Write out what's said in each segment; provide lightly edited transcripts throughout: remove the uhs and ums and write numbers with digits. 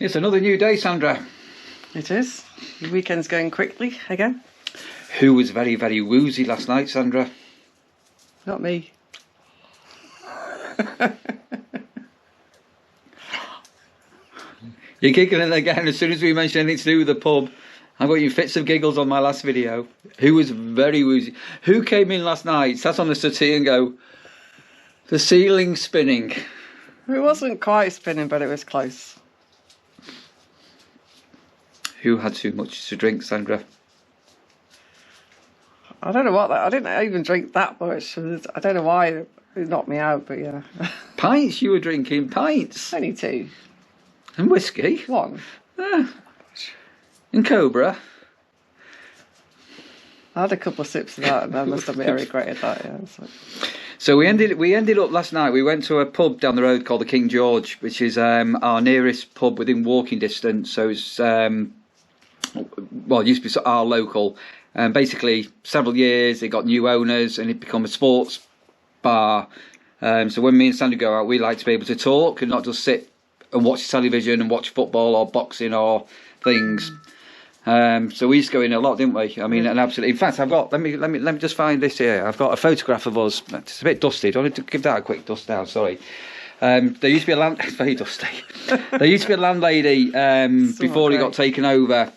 It's another new day, Sandra. It is. Your weekend's going quickly again. Who was very, very woozy last night, Sandra? Not me. You're giggling again as soon as we mention anything to do with the pub. I got you fits of giggles on my last video. Who was very woozy? Who came in last night, sat on the settee and go, the ceiling's spinning? It wasn't quite spinning, but it was close. Who had too much to drink, Sandra? I don't know what that... I didn't even drink that much. I don't know why it knocked me out, but yeah. Pints you were drinking, pints. Only 2. And whiskey. 1. And Cobra. I had a couple of sips of that, and I must admit I regretted that. Yeah. So we ended up last night. We went to a pub down the road called the King George, which is our nearest pub within walking distance. So it's it used to be our local. Basically, several years it got new owners and it became a sports bar. So when me and Sandy go out, we like to be able to talk and not just sit and watch television and watch football or boxing or things. So we used to go in a lot, didn't we? I mean, and absolutely. In fact, I've got. Let me just find this here. I've got a photograph of us. It's a bit dusty. Do you want to give that a quick dust down? Sorry. There used to be a it's very dusty. There used to be a landlady before he got taken over.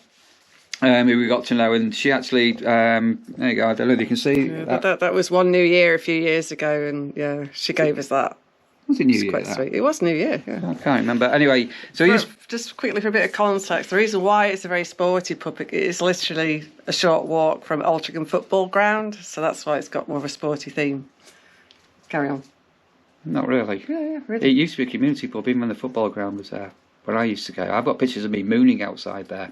Who we got to know, and she actually. There you go. I don't know if you can see. Yeah, that was one New Year a few years ago, and yeah, she gave us that. Was it New Year? Quite sweet. It was New Year. Yeah. I can't remember. Anyway, so just quickly for a bit of context, the reason why it's a very sporty pub is literally a short walk from Altrincham football ground, so that's why it's got more of a sporty theme. Carry on. Not really. Yeah, really. It used to be a community pub, even when the football ground was there. Where I used to go, I've got pictures of me mooning outside there.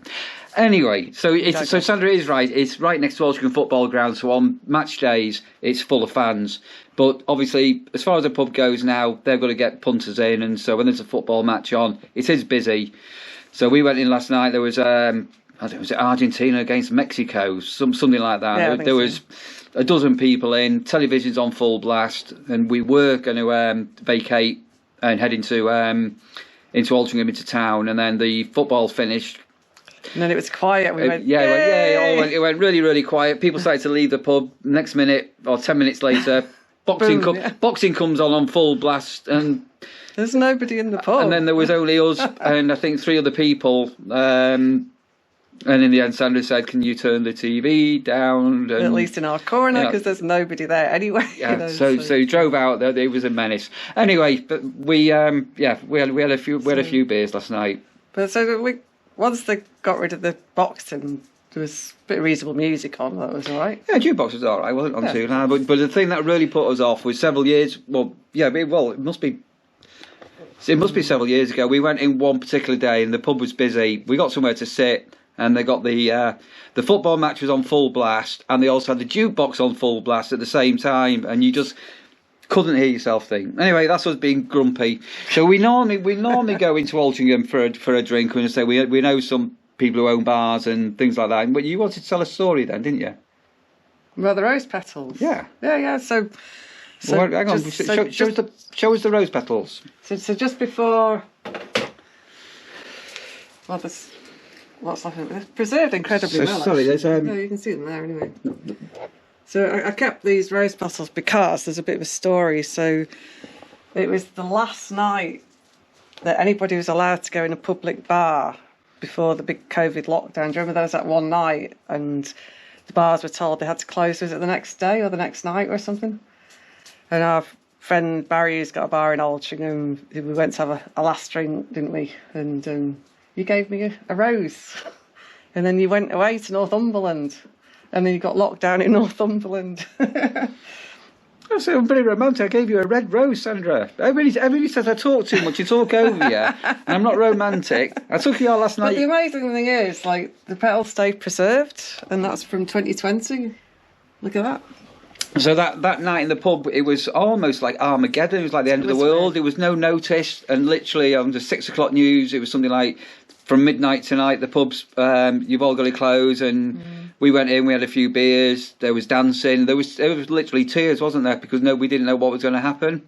Anyway, so Sandra is right. It's right next to Altrincham football ground. So on match days, it's full of fans. But obviously, as far as the pub goes now, they've got to get punters in, and so when there's a football match on, it is busy. So we went in last night. There was I don't know, was it Argentina against Mexico, something like that. Yeah, there was a dozen people in. Television's on full blast, and we were going to vacate and head into Altrincham, into town, and then the football finished. And then it was quiet. We went, it went really, really quiet. People started to leave the pub. Next minute, or 10 minutes later, boxing comes on full blast, and there's nobody in the pub. And then there was only us and I think 3 other people. And in the end, Sandra said, "Can you turn the TV down?" And, at least in our corner, because there's nobody there anyway. Yeah. So he drove out there. It was a menace. Anyway, but we had a few beers last night. But once they got rid of the boxing, there was a bit of reasonable music on. That was all right. Yeah, jukebox was all right. Wasn't on too loud. But the thing that really put us off was several years. It must be several years ago. We went in one particular day, and the pub was busy. We got somewhere to sit. And they got the football match was on full blast, and they also had the jukebox on full blast at the same time, and you just couldn't hear yourself think. Anyway, that's us being grumpy. So we normally go into Altrincham for a drink, and say we know some people who own bars and things like that. But you wanted to tell a story then, didn't you? Well, the rose petals. Yeah. So well, hang on. Show us the rose petals. So just before. Well, this. What's that? It's preserved incredibly well. Sorry, there's you can see them there anyway. So I kept these rose petals because there's a bit of a story. So it was the last night that anybody was allowed to go in a public bar before the big COVID lockdown. Do you remember there was that one night and the bars were told they had to close? Was it the next day or the next night or something? And our friend Barry, who's got a bar in Altrincham, we went to have a last drink, didn't we? And you gave me a rose, and then you went away to Northumberland, and then you got locked down in Northumberland. So I'm very romantic. I gave you a red rose, Sandra. Everybody says I talk too much. You talk over you, and I'm not romantic. I took you out last night. But the amazing thing is, like, the petals stayed preserved, and that's from 2020. Look at that. So that night in the pub, it was almost like Armageddon. It was like the end of the world. There was no notice, and literally on the 6 o'clock news, it was something like, from midnight tonight, the pubs, you've all got to close. And we went in, we had a few beers, there was dancing. There was literally tears, wasn't there? Because we didn't know what was going to happen.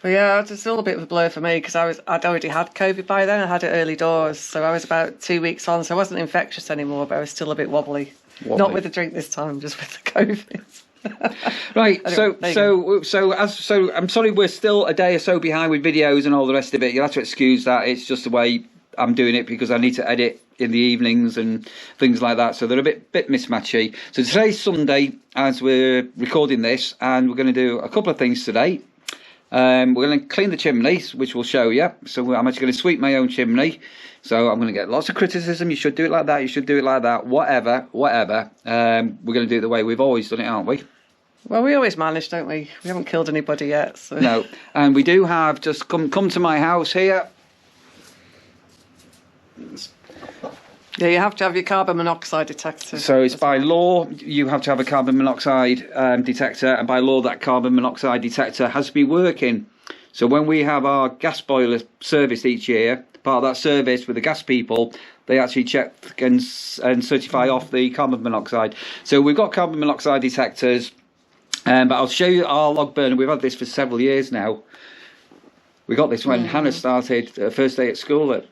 But yeah, it's still a bit of a blur for me because I'd already had COVID by then. I had it early doors, so I was about 2 weeks on, so I wasn't infectious anymore, but I was still a bit wobbly. Not with the drink this time, just with the COVID. Right, anyway, so I'm sorry we're still a day or so behind with videos and all the rest of it. You'll have to excuse that. It's just the way I'm doing it because I need to edit in the evenings and things like that, so they're a bit mismatchy. So today's Sunday as we're recording this, and we're going to do a couple of things today. We're going to clean the chimneys, which we'll show you. So I'm actually going to sweep my own chimney. So I'm going to get lots of criticism. You should do it like that. You should do it like that. Whatever. We're going to do it the way we've always done it, aren't we? Well, we always manage, don't we? We haven't killed anybody yet. So. No. And we do have, just come to my house here. Yeah, you have to have your carbon monoxide detector. So it's by law, you have to have a carbon monoxide detector, and by law that carbon monoxide detector has to be working. So when we have our gas boiler serviced each year, part of that service with the gas people, they actually check and certify off the carbon monoxide. So we've got carbon monoxide detectors, but I'll show you our log burner. We've had this for several years now. We got this when Hannah started her first day at school at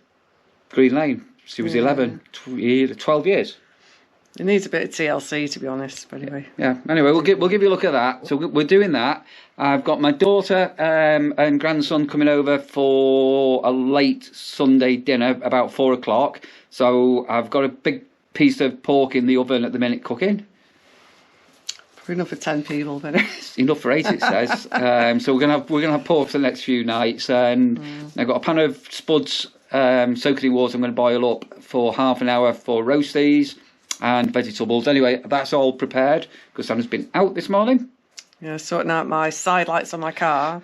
Green Lane. She was 11, 12 years. It needs a bit of TLC, to be honest, but anyway. Yeah, anyway, we'll give you a look at that. So we're doing that. I've got my daughter and grandson coming over for a late Sunday dinner, about 4 o'clock. So I've got a big piece of pork in the oven at the minute cooking. Probably enough for 10 people, but enough for 8, it says. So we're gonna have pork for the next few nights, and I've got a pan of spuds soaking in water. I'm going to boil up for half an hour for roasties and vegetables. Anyway, that's all prepared because Sam's been out this morning. Yeah, sorting out my side lights on my car.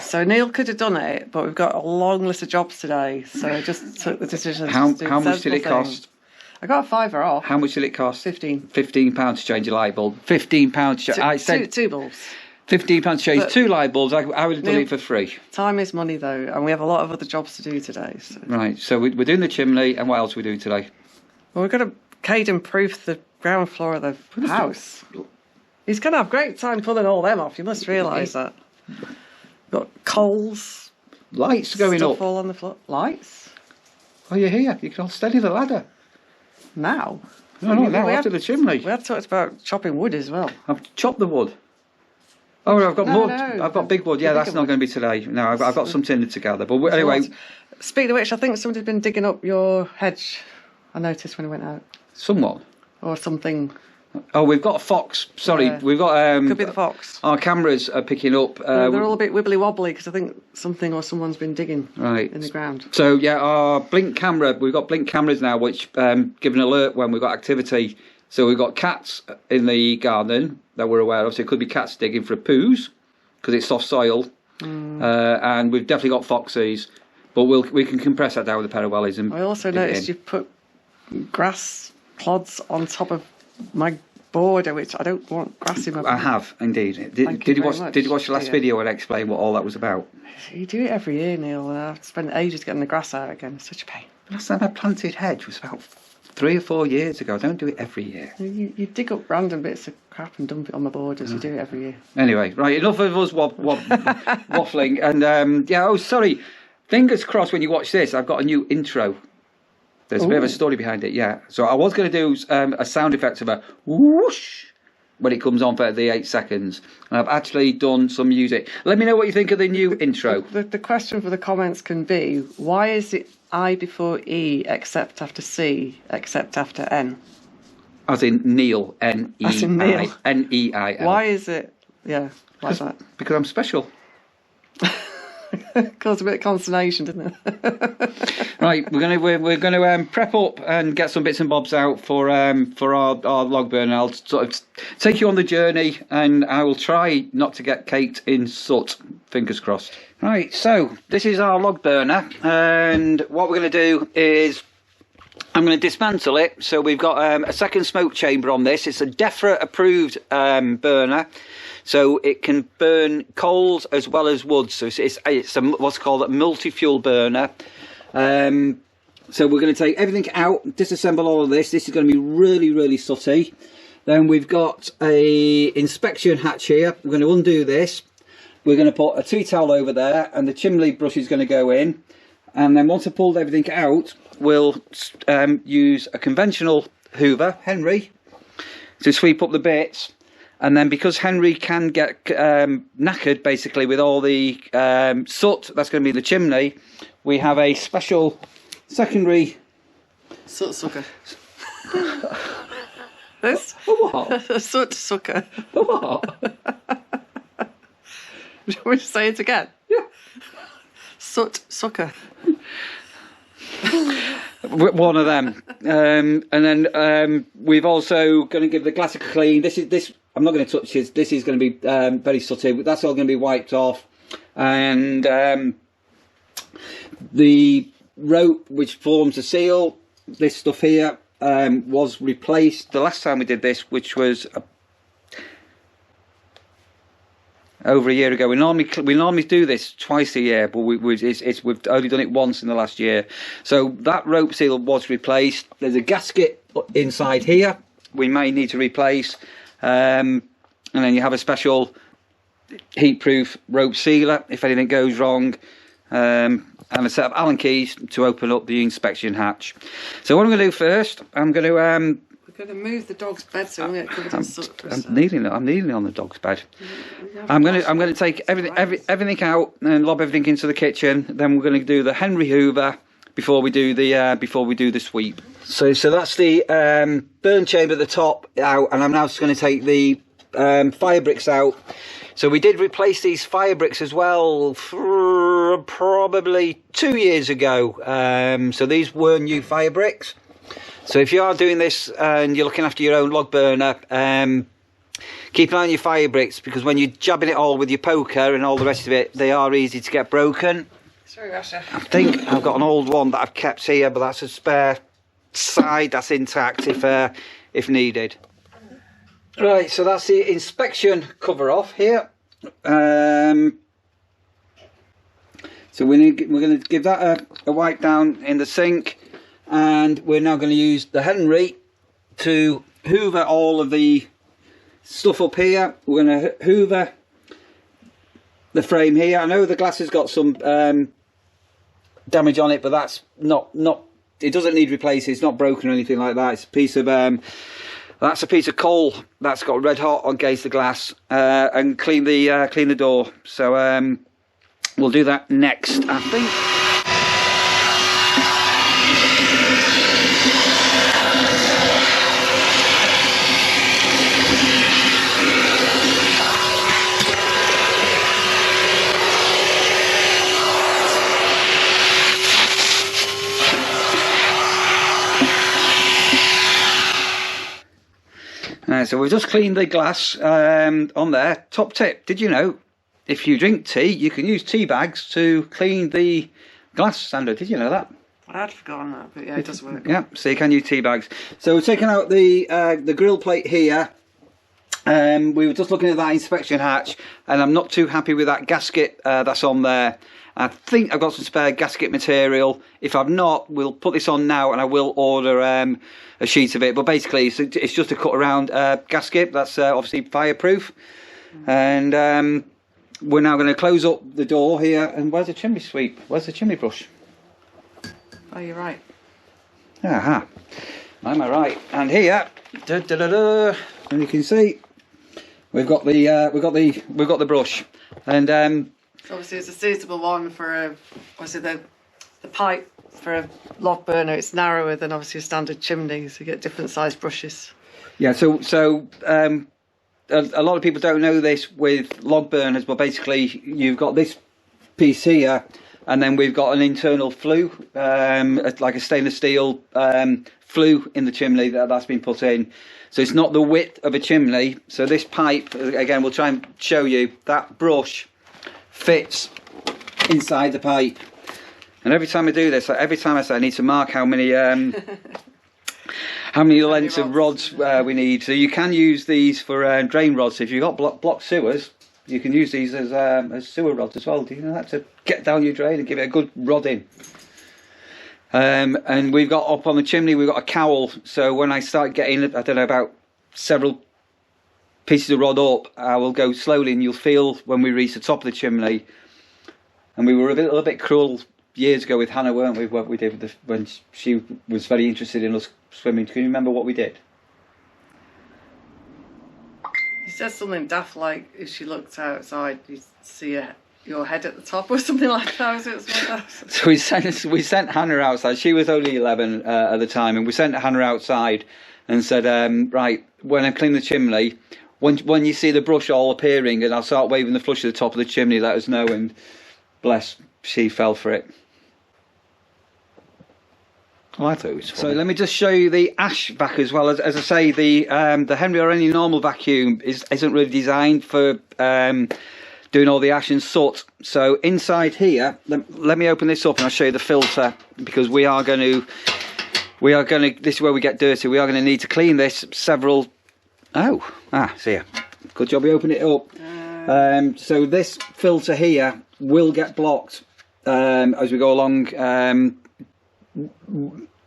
So Neil could have done it, but we've got a long list of jobs today, so I just took the decision to do How much did it cost? I got a £5 off. How much did it cost? £15 to change a light bulb. £15 to change. I said two bulbs. £15 to change But 2 light bulbs. I would have done it for free. Time is money, though, and we have a lot of other jobs to do today. So. Right, so we're doing the chimney, and what else are we doing today? Well, we've got to Kayden proof the ground floor of the house. He's going to have great time pulling all them off. You must realise that. Got coals. Lights going stuff up. All on the floor. Lights? Oh, you're here. You can all steady the ladder. Now? No, after the chimney. We had talked about chopping wood as well. I've chopped the wood. Oh, I've got wood. No, I've got big wood. Yeah, that's not going to be today. No, I've got some tinder together. But anyway. Speaking of which, I think somebody's been digging up your hedge. I noticed when I went out. Somewhat. Or something. Oh, we've got a fox. Sorry, Yeah. we've got. Could be the fox. Our cameras are picking up. They're all a bit wibbly wobbly because I think something or someone's been digging in the ground. So yeah, our blink camera. We've got blink cameras now, which give an alert when we've got activity. So we've got cats in the garden that we're aware of. So it could be cats digging for poos because it's soft soil, and we've definitely got foxes. But we can compress that down with a pair of wellies. And I also noticed you've put grass clods on top of my border, which I don't want grass in my border. I have indeed. Did you watch the last video and explain what all that was about? You do it every year, Neil. I've spent ages getting the grass out again. It's such a pain. The last time I planted hedge was about 3 or 4 years ago. I don't do it every year. You dig up random bits of crap and dump it on the borders. You do it every year. Anyway, right, enough of us waffling. And sorry. Fingers crossed when you watch this, I've got a new intro. There's a bit of a story behind it, yeah. So I was going to do a sound effect of a whoosh when it comes on for the 8 seconds. And I've actually done some music. Let me know what you think of the new intro. The question for the comments can be, why is it I before E except after C except after N? As in Neil, N-E-I. As in Neil. N-E-I-L. Why is it, like that? Because I'm special. Caused a bit of consternation, didn't it? Right, we're going to prep up and get some bits and bobs out for our log burn. I'll sort of take you on the journey, and I will try not to get caked in soot. Fingers crossed. Right, so this is our log burner, and what we're going to do is I'm going to dismantle it. So we've got a second smoke chamber on this. It's a DEFRA approved burner. So it can burn coals as well as wood. So it's what's called a multi-fuel burner. So we're going to take everything out, disassemble all of this. This is going to be really, really sooty. Then we've got a inspection hatch here. We're going to undo this. we're going to put a tea towel over there, and the chimney brush is going to go in. And then once I've pulled everything out, we'll use a conventional hoover, Henry, to sweep up the bits. And then because Henry can get knackered basically with all the soot that's going to be the chimney, we have a special secondary soot sucker. This? What? A soot sucker. What? Do you want me to say it again? Yeah. Soot sucker. One of them. And then we've also going to give the glass a clean. This. I'm not going to touch this. This is going to be very sooty. But that's all going to be wiped off. And the rope which forms the seal, this stuff here, was replaced the last time we did this, which was over a year ago. We normally do this twice a year, but we've only done it once in the last year. So that rope seal was replaced. There's a gasket inside here we may need to replace, and then you have a special heat-proof rope sealer if anything goes wrong, and a set of Allen keys to open up the inspection hatch. So what I'm going to do first, I'm going to we're going to move the dog's bed so we won't get covered in soot. I'm kneeling on the dog's bed. I'm going to take everything out and lob everything into the kitchen. Then we're going to do the Henry Hoover before we do the sweep. So that's the burn chamber at the top out, and I'm now just going to take the fire bricks out. So we did replace these fire bricks as well probably 2 years ago. So these were new fire bricks. So if you are doing this and you're looking after your own log burner, keep an eye on your fire bricks, because when you're jabbing it all with your poker and all the rest of it, they are easy to get broken. Sorry, Rasha. I think I've got an old one that I've kept here, but that's a spare side that's intact if needed. Right, so that's the inspection cover off here. So we're going to give that a wipe down in the sink, and we're now going to use the Henry to hoover all of the stuff up here. We're going to hoover the frame here. I know the glass has got some damage on it, but that's not it doesn't need replacing. It's not broken or anything like that. It's a piece of that's a piece of coal that's got red hot against the glass, and clean the door. So we'll do that next, I think. So we've just cleaned the glass on there. Top tip, did you know, if you drink tea, you can use tea bags to clean the glass sander? Did you know that? I had forgotten that, but yeah, it does work. Yeah, so you can use tea bags. So we're taking out the grill plate here. We were just looking at that inspection hatch, and I'm not too happy with that gasket that's on there. I think I've got some spare gasket material. If I've not, we'll put this on now, and I will order a sheet of it. But basically, it's just a cut around gasket that's obviously fireproof. And we're now going to close up the door here. And where's the chimney sweep? Where's the chimney brush? Oh, you're right. Aha, am I right? And here, and you can see, we've got the brush, and So obviously it's a suitable one for obviously the pipe for a log burner. It's narrower than obviously a standard chimney, so you get different sized brushes. Yeah, so a lot of people don't know this with log burners, but basically you've got this piece here, and then we've got an internal flue, like a stainless steel flue in the chimney that's been put in. So it's not the width of a chimney. So this pipe, again, we'll try and show you, that brush fits inside the pipe. And every time I do this, every time I say I need to mark how many lengths of rods we need. So you can use these for drain rods. So if you've got block sewers, you can use these as sewer rods as well. Do you know that? To get down your drain and give it a good rod in. And we've got up on the chimney, we've got a cowl. So when I start getting, I don't know, about several pieces of rod up, I will go slowly, and you'll feel when we reach the top of the chimney. And we were a little bit cruel years ago with Hannah, weren't we? What we did with when she was very interested in us swimming. Can you remember what we did? You said something daft like, if she looked outside, you'd see your head at the top or something like that. Was it something like that? So we sent Hannah outside. She was only 11 at the time, and we sent Hannah outside and said, right, when I clean the chimney, when you see the brush all appearing, and I'll start waving the flush at the top of the chimney, let us know. And bless, she fell for it. Oh, I thought it was funny. So let me just show you the ash vac as well. As I say, the Henry or any normal vacuum isn't really designed for doing all the ash and soot. So inside here, let me open this up and I'll show you the filter, because we are going to, this is where we get dirty. We are going to need to clean this several, see ya. Good job you opened it up. So this filter here will get blocked as we go along.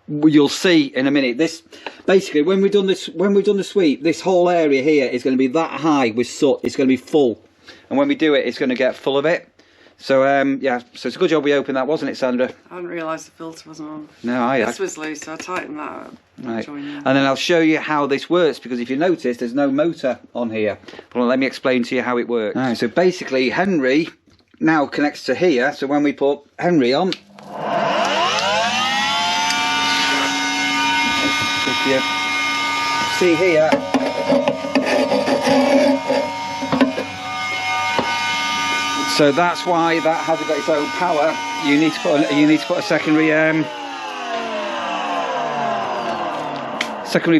You'll see in a minute. This basically, when we've done the sweep, this whole area here is going to be that high with soot. It's going to be full, and when we do it, it's going to get full of it. So yeah, so it's a good job we opened that, wasn't it, Sandra? I hadn't realised the filter wasn't on. No, This was loose, so I tightened that up. Right, and then I'll show you how this works, because if you notice, there's no motor on here. Well, let me explain to you how it works. Right, so basically, Henry now connects to here. So when we put Henry on, if you see here, so that's why that hasn't got its own power. You need to put a secondary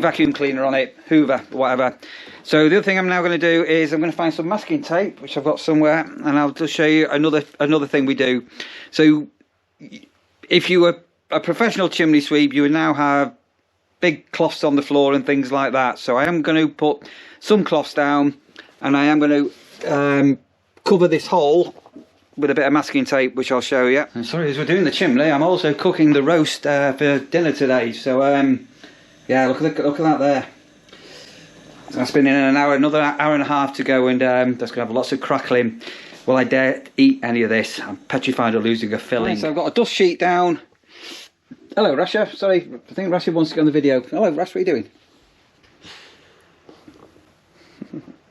vacuum cleaner on it, Hoover, whatever. So the other thing I'm now going to do is I'm going to find some masking tape, which I've got somewhere, and I'll just show you another thing we do. So if you were a professional chimney sweep, you would now have big cloths on the floor and things like that. So I am going to put some cloths down, and I am going to cover this hole with a bit of masking tape, which I'll show you. And sorry, as we're doing the chimney, I'm also cooking the roast for dinner today. So yeah, look at that there. So that's been in an hour, another hour and a half to go, and that's going to have lots of crackling. Will I dare eat any of this? I'm petrified of losing a filling. Right, so I've got a dust sheet down. Hello, Rasha. Sorry, I think Rasha wants to go on the video. Hello, Rash, what are you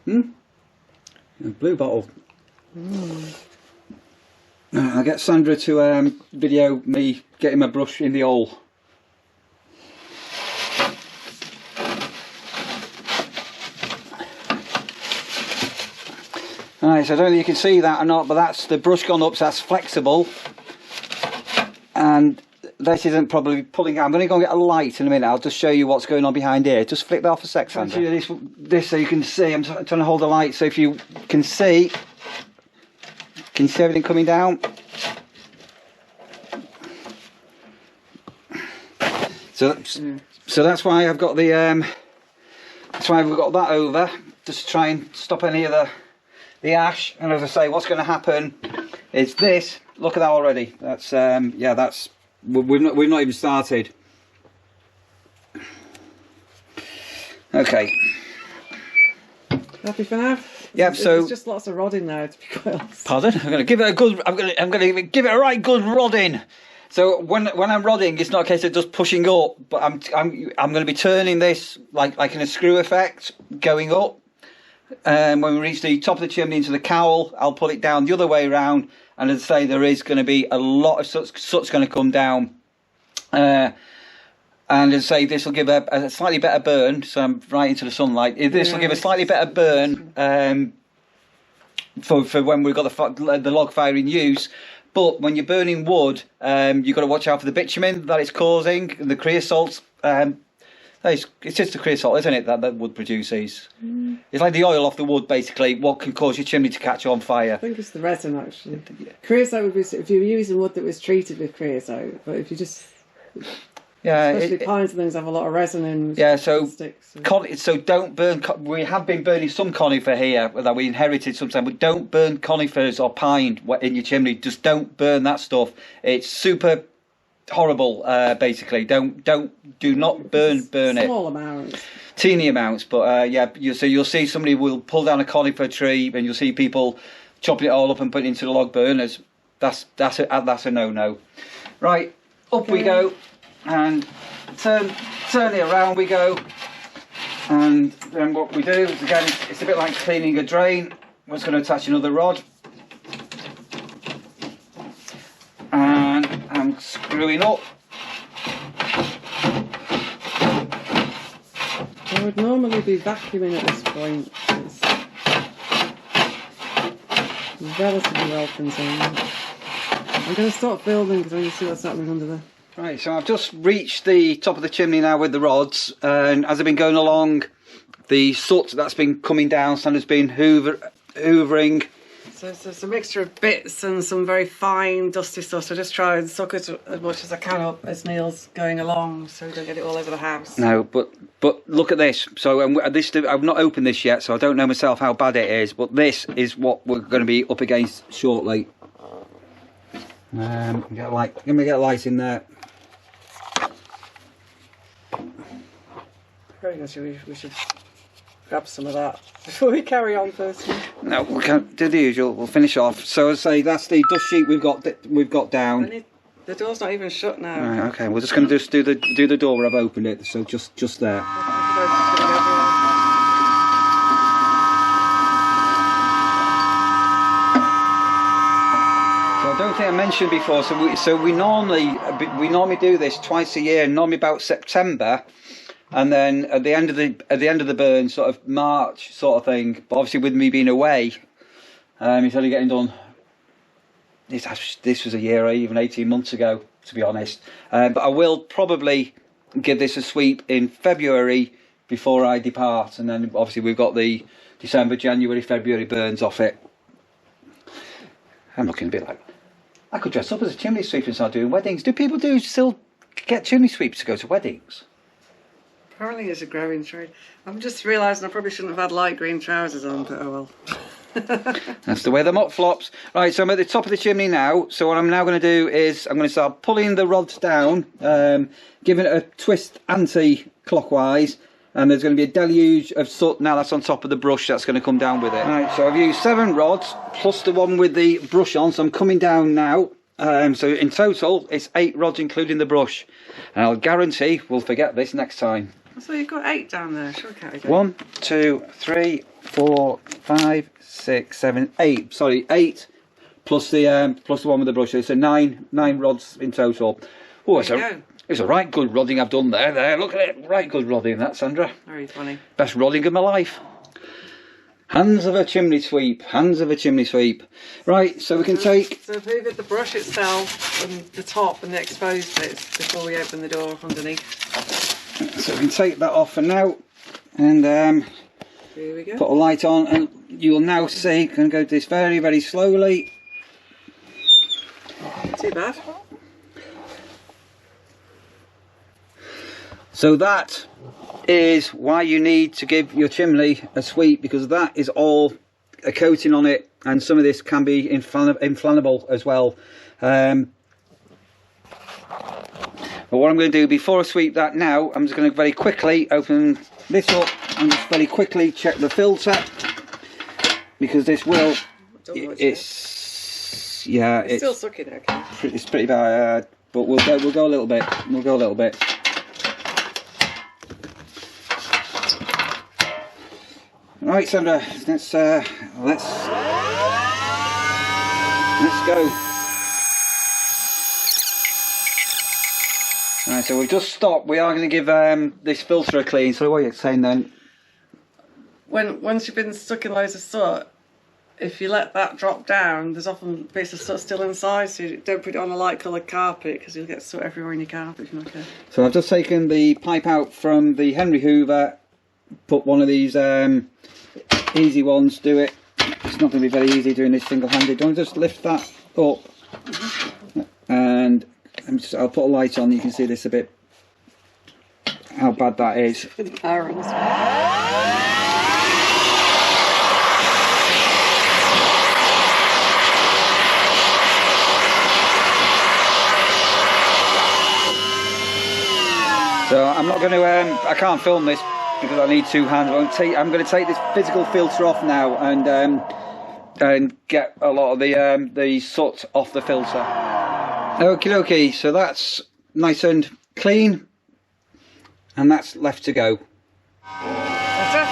doing? A blue bottle. I'll get Sandra to video me getting my brush in the hole. Alright, so I don't know if you can see that or not, but that's the brush gone up, so that's flexible. And this isn't probably pulling out. I'm going to go and get a light in a minute. I'll just show you what's going on behind here. Just flick that off a sec, Sandra. This so you can see. I'm trying to hold the light so if you can see everything coming down? So that's why I've got the that's why we've got that over, just to try and stop any of the ash. And as I say, what's going to happen is this. Look at that already. That's yeah, that's we've not even started. Okay. Happy for now? Yeah. So there's just lots of rodding now, to be quite honest. Pardon? I'm going to give it a good. I'm going to give it a right good rodding. So when I'm rodding, it's not a case of just pushing up, but I'm going to be turning this like in a screw effect, going up. When we reach the top of the chimney into the cowl, I'll pull it down the other way around, and as I say, there is going to be a lot of soot's going to come down. And as I say, this will give a slightly better burn, so I'm right into the sunlight. This will give a slightly better burn for when we've got the log fire in use. But when you're burning wood, you've got to watch out for the bitumen that it's causing, and the creosote. It's just the creosote, isn't it, that wood produces? It's like the oil off the wood, basically, what can cause your chimney to catch on fire. I think it's the resin, actually. Creosote would be if you were using wood that was treated with creosote, but if you just... Yeah, especially pines and things have a lot of resin in. Yeah, so sticks, so don't burn. We have been burning some conifer here that we inherited sometimes, but don't burn conifers or pine in your chimney. Just don't burn that stuff. It's super horrible. Basically, do not burn it. Small amounts. teeny amounts, but yeah, so you'll see somebody will pull down a conifer tree, and you'll see people chopping it all up and putting it into the log burners. That's a no-no. Right, up we go, and turn it around we go, and then what we do is, again, it's a bit like cleaning a drain. We're just going to attach another rod, and I'm screwing up. I would normally be vacuuming at this point. It's relatively well contained. I'm going to stop filming because I want to see what's happening under there. Right, so I've just reached the top of the chimney now with the rods, and as I've been going along, the soot that's been coming down, Sandra's been hoovering. So it's a mixture of bits and some very fine dusty stuff, so just try and suck it as much as I can up as Neil's going along so we don't get it all over the house. No, but look at this. So I've not opened this yet, so I don't know myself how bad it is, but this is what we're going to be up against shortly. Let me get a light in there. Very good, we should grab some of that before we carry on first. No, we can't do the usual. We'll finish off. So as I say, that's the dust sheet we've got down. The door's not even shut now. Right, okay, we're just going to do the door where I've opened it. So just there. I don't think I mentioned before. So we normally do this twice a year, normally about September, and then at the end of the burn, sort of March sort of thing. But obviously, with me being away, it's only getting done. This was a year or even 18 months ago, to be honest. But I will probably give this a sweep in February before I depart, and then obviously we've got the December, January, February burns off it. I'm looking a bit like I could dress up as a chimney sweep and start doing weddings. Do people still get chimney sweeps to go to weddings? Apparently it's a growing trade. I'm just realising I probably shouldn't have had light green trousers on, but oh well. That's the way the mop flops. Right, so I'm at the top of the chimney now. So what I'm now going to do is I'm going to start pulling the rods down, giving it a twist anti-clockwise, and there's going to be a deluge of soot now that's on top of the brush that's going to come down with it. Right, so I've used 7 rods plus the one with the brush on, so I'm coming down now. So in total it's 8 rods including the brush, and I'll guarantee we'll forget this next time. So you've got 8 down there. Sure, count again. 1, 2, 3, 4, 5, 6, 7, 8. Sorry, 8 plus the one with the brush. So 9 rods in total. Oh, it's a right good rodding I've done there. There, look at it. Right good rodding that, Sandra. Very funny. Best rodding of my life. Hands of a chimney sweep. Hands of a chimney sweep. Right, so we can take. So who did the brush itself and the top and the exposed bits before we open the door underneath? So we can take that off for now, and here we go. Put a light on, and you'll now see. Can go this very, very slowly. Not too bad. So that is why you need to give your chimney a sweep, because that is all a coating on it, and some of this can be inflammable as well. But what I'm going to do before I sweep that now, I'm just going to very quickly open this up and just very quickly check the filter, because this will. It's still sucking, okay. It's pretty bad, but we'll go a little bit. We'll go a little bit. Right, Sandra, let's go. Right, so we've just stopped. We are going to give this filter a clean. So what are you saying then? Once you've been stuck in loads of soot, if you let that drop down, there's often bits of soot still inside, so you don't put it on a light coloured carpet because you'll get soot everywhere in your carpet if you're not careful. So I've just taken the pipe out from the Henry Hoover, put one of these easy ones, do it. It's not going to be very easy doing this single-handed. Do you want to just lift that up? And I'll put a light on, you can see this a bit, how bad that is. For the power on this one. So I'm not going to, I can't film this because I need 2 hands. I'm going to take this physical filter off now and get a lot of the soot off the filter. Okie dokie, so that's nice and clean, and that's left to go. That's it.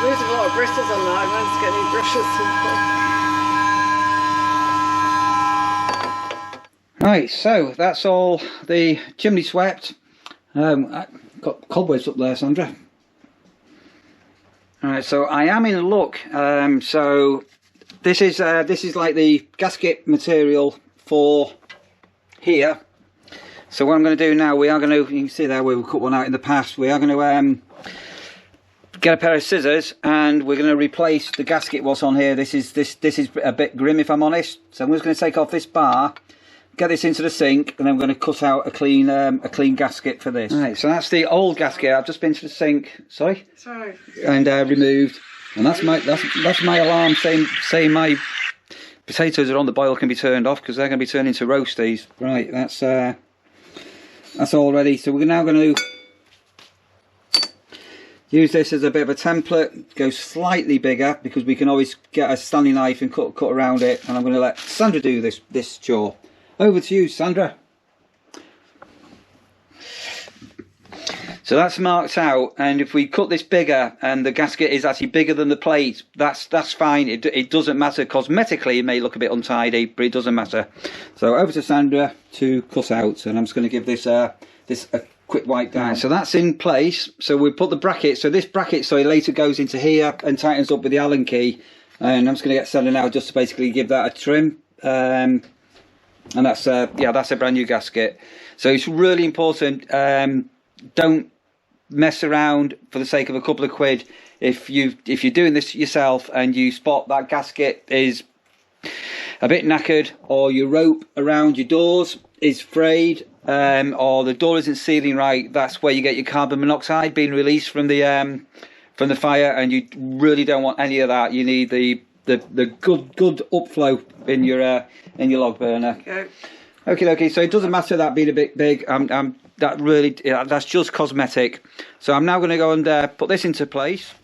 Losing a lot of bristles on that. I managed to get new brushes. Right, so that's all the chimney swept. I got cobwebs up there, Sandra. Alright, so I am in luck. So this is like the gasket material for here. So what I'm going to do now, we are going to, you can see there we cut one out in the past. We are going to get a pair of scissors and we're going to replace the gasket what's on here. This is a bit grim, if I'm honest. So I'm just going to take off this bar, get this into the sink, and then we're going to cut out a clean gasket for this. Right, so that's the old gasket. I've just been to the sink. Sorry. And removed. And that's my alarm saying my potatoes are on the boil, can be turned off because they're going to be turned into roasties. Right, that's all ready. So we're now going to use this as a bit of a template. Go slightly bigger because we can always get a Stanley knife and cut around it. And I'm going to let Sandra do this chore. Over to you, Sandra. So that's marked out, and if we cut this bigger and the gasket is actually bigger than the plate, that's fine. It doesn't matter. Cosmetically it may look a bit untidy, but it doesn't matter. So over to Sandra to cut out, and I'm just going to give this a quick wipe down. Right, so that's in place. So we put the bracket, so this bracket it later goes into here and tightens up with the Allen key, and I'm just going to get Sandra now just to basically give that a trim. And that's that's a brand new gasket. So it's really important, don't mess around for the sake of a couple of quid. If you're doing this yourself and you spot that gasket is a bit knackered, or your rope around your doors is frayed, or the door isn't sealing right, that's where you get your carbon monoxide being released from the fire, and you really don't want any of that. You need the good upflow in your log burner. Okay. So it doesn't matter that being a bit big. That's just cosmetic. So I'm now going to go and put this into place.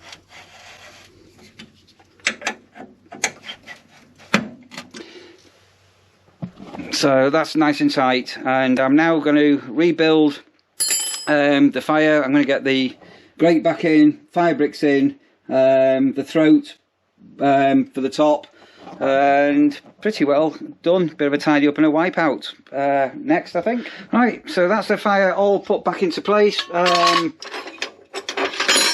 So that's nice and tight, and I'm now going to rebuild the fire. I'm going to get the grate back in, fire bricks in, the throat for the top, and pretty well done. Bit of a tidy up and a wipe out next, I think. Right, so that's the fire all put back into place.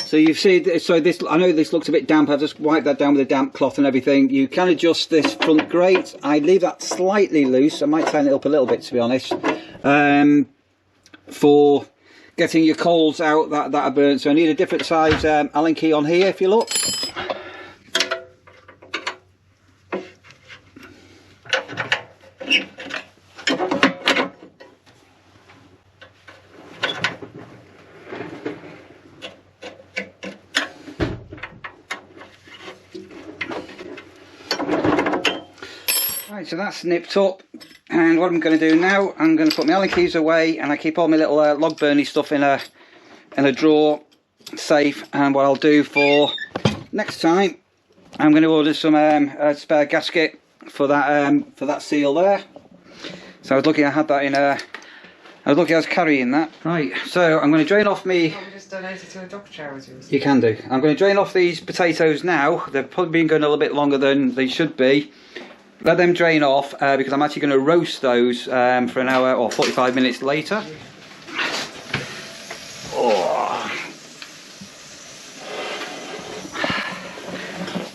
So you see, so this, I know this looks a bit damp. I've just wiped that down with a damp cloth and everything. You can adjust this front grate. I leave that slightly loose. I might tighten it up a little bit, to be honest, for getting your coals out that are burnt. So I need a different size Allen key on here, if you look. Right, so that's nipped up, and what I'm going to do now, I'm going to put my Allen keys away, and I keep all my little log burny stuff in a drawer, safe. And what I'll do for next time, I'm going to order some a spare gasket for that seal there. So I was lucky I had that in I was carrying that. Right, so I'm going to drain off me. Can't we just donate it to a dog charity? You can do. I'm going to drain off these potatoes now. They've probably been going a little bit longer than they should be. let them drain off because I'm actually going to roast those for an hour or 45 minutes later. Oh.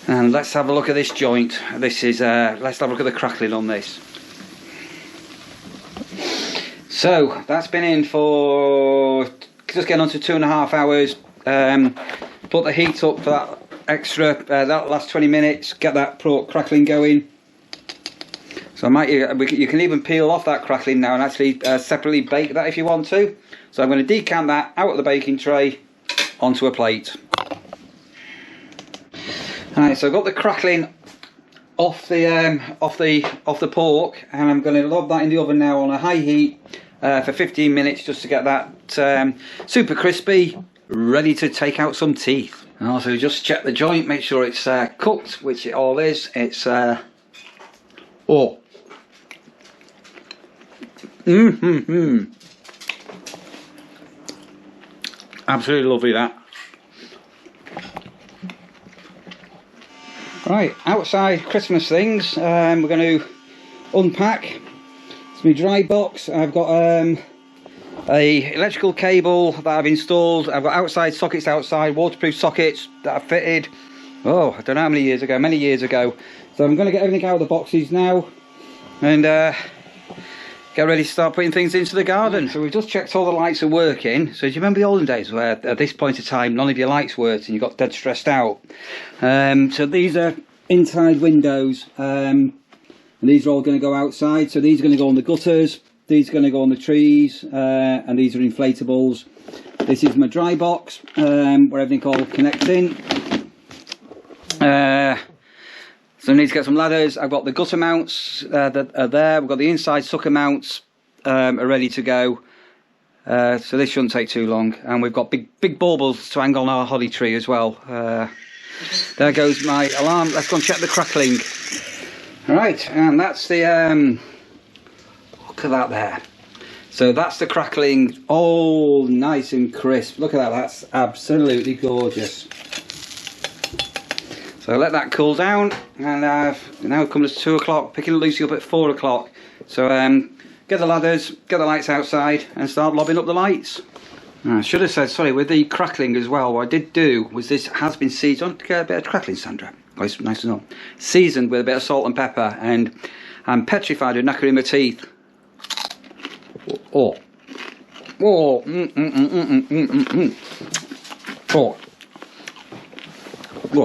And let's have a look at this joint. This is let's have a look at the crackling on this. So that's been in for just getting on to 2.5 hours. Put the heat up for that extra that last 20 minutes. Get that pork crackling going. So I might you can even peel off that crackling now and actually separately bake that if you want to. So I'm going to decant that out of the baking tray onto a plate. Alright, so I've got the crackling off the pork, and I'm going to lob that in the oven now on a high heat for 15 minutes just to get that super crispy, ready to take out some teeth. And also just check the joint, make sure it's cooked, which it all is. It's absolutely lovely that. Right, outside Christmas things, we're going to unpack. It's my dry box. I've got a electrical cable that I've installed. I've got outside sockets outside, waterproof sockets that I've fitted. Oh, I don't know how many years ago, many years ago. So I'm going to get everything out of the boxes now and get ready to start putting things into the garden. So we've just checked all the lights are working. So do you remember the olden days where at this point in time none of your lights worked and you got dead stressed out? So these are inside windows and these are all going to go outside. So these are going to go on the gutters, these are going to go on the trees, and these are inflatables. This is my dry box where everything all connects in. So I need to get some ladders. I've got the gutter mounts that are there. We've got the inside sucker mounts are ready to go. So this shouldn't take too long. And we've got big baubles to hang on our holly tree as well. There goes my alarm. Let's go and check the crackling. Right, and that's the look at that there. So that's the crackling, all nice and crisp. Look at that, that's absolutely gorgeous. So let that cool down, and now it comes to 2 o'clock, picking Lucy up at 4 o'clock. So get the ladders, get the lights outside, and start lobbing up the lights. I should have said, sorry, with the crackling as well, what I did do was this has been seasoned. Get a bit of crackling, Sandra. Nice and all. Seasoned with a bit of salt and pepper, and I'm petrified of knackering my teeth. Oh. Oh,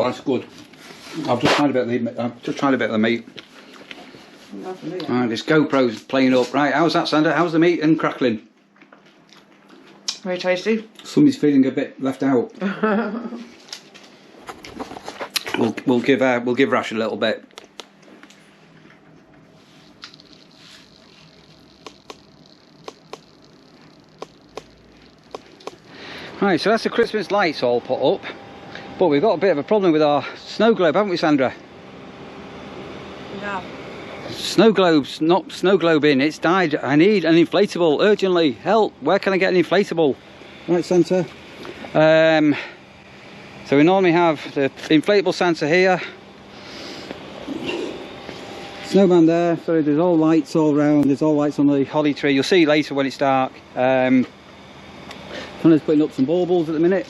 that's good. I've just tried a bit of the meat. Right, this GoPro's playing up. Right, how's that, Sandra? How's the meat and crackling? Very tasty. Somebody's feeling a bit left out. we'll give Rash a little bit. Right, so that's the Christmas lights all put up, but we've got a bit of a problem with our snow globe, haven't we, Sandra? Yeah. Snow globe's not snow globing, it's died. I need an inflatable urgently. Help, where can I get an inflatable? Right, Santa. So we normally have the inflatable Santa here. Snowman there, so there's all lights all around, there's all lights on the holly tree. You'll see later when it's dark. Connor's putting up some baubles at the minute.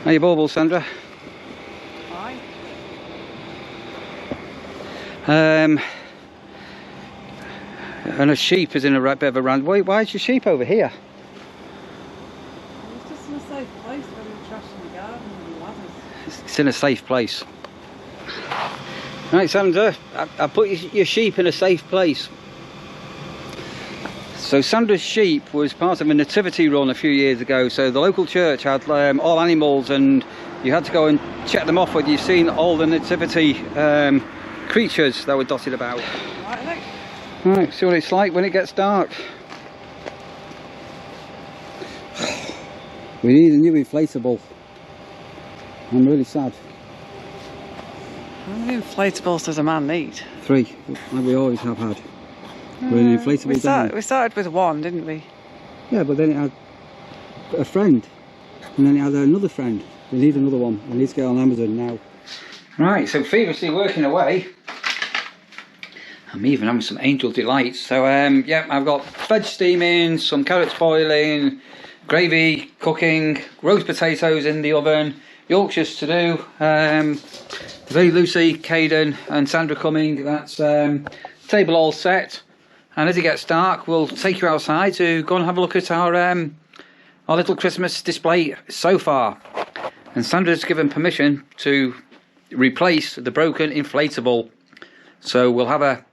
How are your baubles, Sandra? Hi. And a sheep is in a bit of a rand. Why is your sheep over here? It's just in a safe place where we trash in the garden and the ladders. It's in a safe place. Right, Sandra, I put your sheep in a safe place. So Sandra's sheep was part of a nativity run a few years ago. So the local church had all animals, and you had to go and check them off whether you've seen all the nativity creatures that were dotted about. Right, see what it's like when it gets dark. We need a new inflatable. I'm really sad. How many inflatables does a man need? 3, like we always have had. We're an inflatable we started with 1, didn't we? Yeah, but then it had a friend, and then it had another friend. We need another one. We need to get on Amazon now. Right, so feverishly working away. I'm even having some angel delights. So yeah, I've got veg steaming, some carrots boiling, gravy cooking, roast potatoes in the oven, Yorkshires to do. Very Lucy, Kayden and Sandra coming. That's table all set. And as it gets dark, we'll take you outside to go and have a look at our little Christmas display so far. And Sandra's given permission to replace the broken inflatable. So we'll have a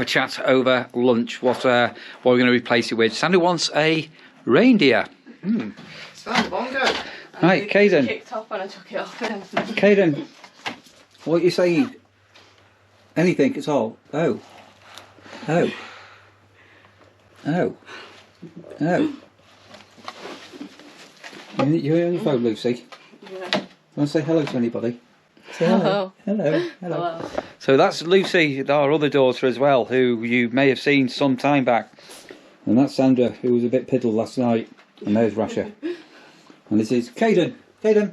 chat over lunch. What we're going to replace it with. Sandra wants a reindeer. It's found the bongo. Right, Kayden. Kicked off when I took it off. Kayden, what are you saying? Anything at all? Oh. Oh. Oh. Oh. You're on your phone, Lucy? Yeah. Want to say hello to anybody? Say hello. Hello. Hello. So that's Lucy, our other daughter as well, who you may have seen some time back. And that's Sandra, who was a bit piddled last night. And there's Rasha. And this is Kayden. Kayden.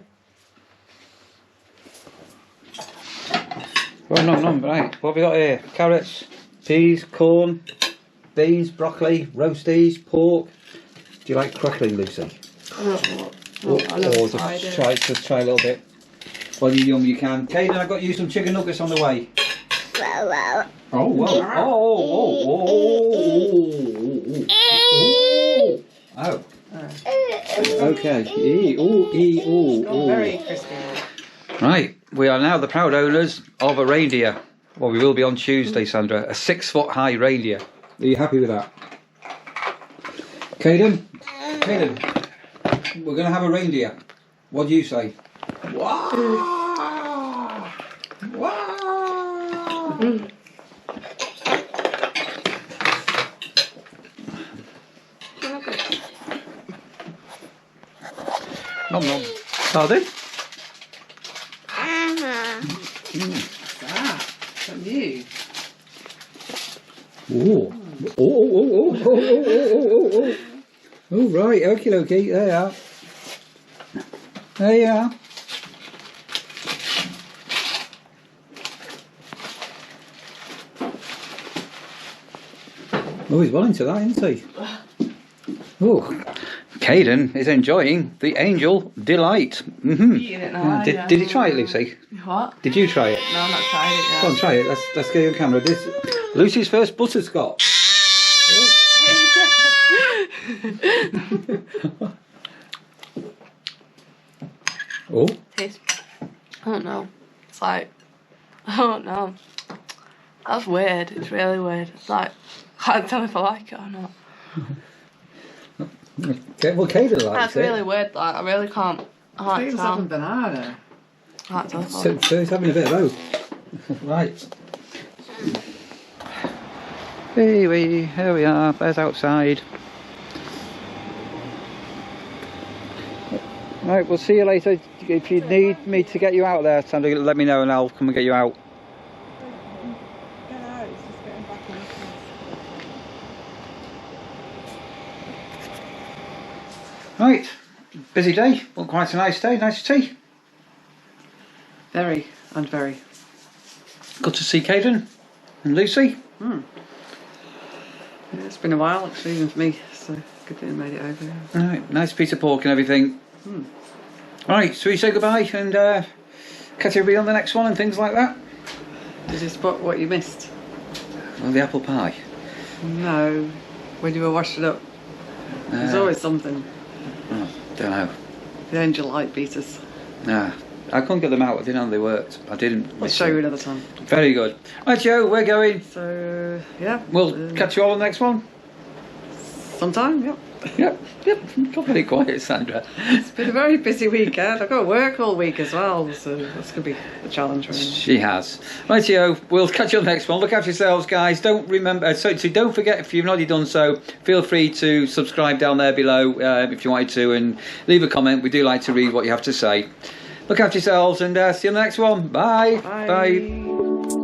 Oh, no, right. What have we got here? Carrots, peas, corn, beans, broccoli, roasties, pork. Do you like crackling, Lucy? I never tried it. Just try a little bit. While you're young, you can. Kayden, I've got you some chicken nuggets on the way. Oh, wow. Okay. Very crispy. Right, we are now the proud owners of a reindeer. Well, we will be on Tuesday, Sandra. A 6-foot high reindeer. Are you happy with that? Kayden, we're going to have a reindeer. What do you say? Wow! Wow! Nom nom. Pardon? What's that? Is that new? Oh, right, okie dokie, there you are. There you are. Oh, he's well into that, isn't he? Oh, Kayden is enjoying the angel delight. Eating it now. Did you try it, Lucy? What? Did you try it? No, I've not tried it yet. Go on, try it. Let's get you on camera. This Lucy's first butterscotch. Oh. Taste. I don't know. It's like, I don't know. That's weird. It's really weird. It's like, I can't tell if I like it or not. Okay, well, Kayden likes That's it. really weird. Like, I really can't. I can't It's tell. having banana. Can't tell. So he's having a bit of both. Right. Here we are. There's outside. Right, we'll see you later. If you need me to get you out there, Sandra, let me know and I'll come and get you out. Right, busy day, but quite a nice day, nice tea. Very and very. Good to see Kayden and Lucy. Yeah, it's been a while actually, even for me, so good that you made it over. Right, nice piece of pork and everything. Right, so we say goodbye and catch everybody on the next one and things like that. Did you spot what you missed? Well, the apple pie. No, when you were washing up. There's always something. Oh, don't know. The angel light beaters. Nah, I couldn't get them out. I didn't know they worked. I didn't. I'll miss show you them. another time. Very good. Right, Joe, we're going. So, yeah. We'll catch you all on the next one. Sometime, yep. Yep. Got very quiet, Sandra. It's been a very busy weekend. I've got to work all week as well, so that's going to be a challenge for me. She has. Right, Joe, we'll catch you on the next one. Look after yourselves, guys. Don't forget, if you've not already done so, feel free to subscribe down there below if you wanted to, and leave a comment. We do like to read what you have to say. Look after yourselves and see you on the next one. Bye. Bye. Bye.